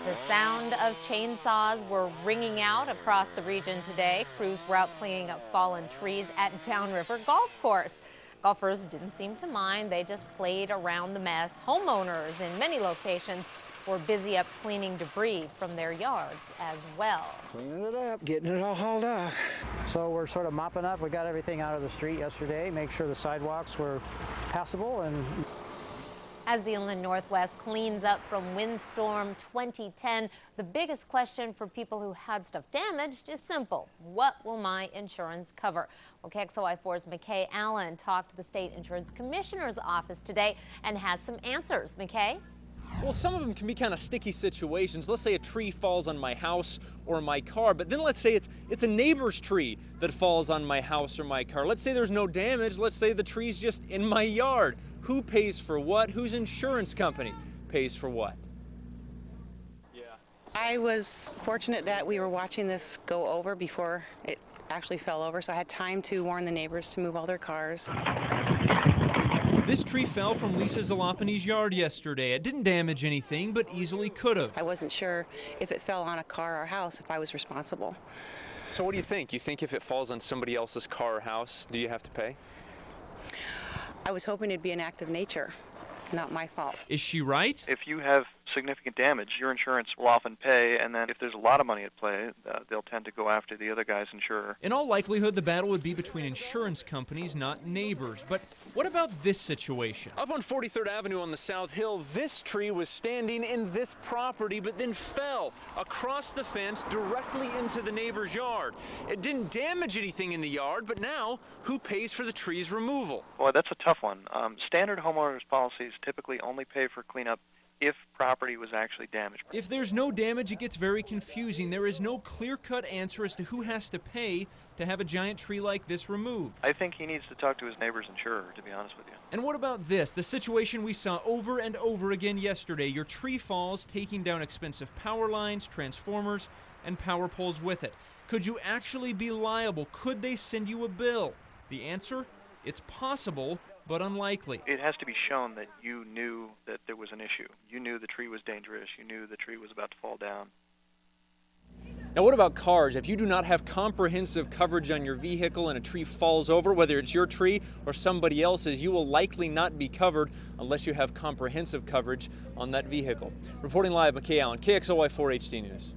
The sound of chainsaws were ringing out across the region today. Crews were out cleaning up fallen trees at Downriver Golf Course. Golfers didn't seem to mind. They just played around the mess. Homeowners in many locations were busy up cleaning debris from their yards as well. Cleaning it up, getting it all hauled off. So we're sort of mopping up. We got everything out of the street yesterday, make sure the sidewalks were passable. And as the inland Northwest cleans up from windstorm 2010, the biggest question for people who had stuff damaged is simple. What will my insurance cover? Well, KXLY4's McKay Allen talked to the state insurance commissioner's office today and has some answers. McKay? Well, some of them can be kind of sticky situations. Let's say a tree falls on my house or my car, but then let's say it's a neighbor's tree that falls on my house or my car. Let's say there's no damage. Let's say the tree's just in my yard. Who pays for what? Whose insurance company pays for what? Yeah. I was fortunate that we were watching this go over before it actually fell over, so I had time to warn the neighbors to move all their cars. This tree fell from Lisa Zalapany's yard yesterday. It didn't damage anything, but easily could have. I wasn't sure if it fell on a car or house, if I was responsible. So what do you think? You think if it falls on somebody else's car or house, do you have to pay? I was hoping it'd be an act of nature, not my fault. Is she right? If you have significant damage, your insurance will often pay, and then if there's a lot of money at play, they'll tend to go after the other guy's insurer. In all likelihood, the battle would be between insurance companies, not neighbors. But what about this situation? Up on 43rd Avenue on the South Hill, this tree was standing in this property, but then fell across the fence directly into the neighbor's yard. It didn't damage anything in the yard, but now, who pays for the tree's removal? Boy, that's a tough one. Standard homeowners policies typically only pay for cleanup if property was actually damaged. If there's no damage, it gets very confusing. There is no clear-cut answer as to who has to pay to have a giant tree like this removed. I think he needs to talk to his neighbor's insurer, to be honest with you. And what about this? The situation we saw over and over again yesterday. Your tree falls, taking down expensive power lines, transformers, and power poles with it. Could you actually be liable? Could they send you a bill? The answer? It's possible, but unlikely. It has to be shown that you knew that there was an issue. You knew the tree was dangerous. You knew the tree was about to fall down. Now, what about cars? If you do not have comprehensive coverage on your vehicle and a tree falls over, whether it's your tree or somebody else's, you will likely not be covered unless you have comprehensive coverage on that vehicle. Reporting live, McKay Allen, KXLY4 HD News.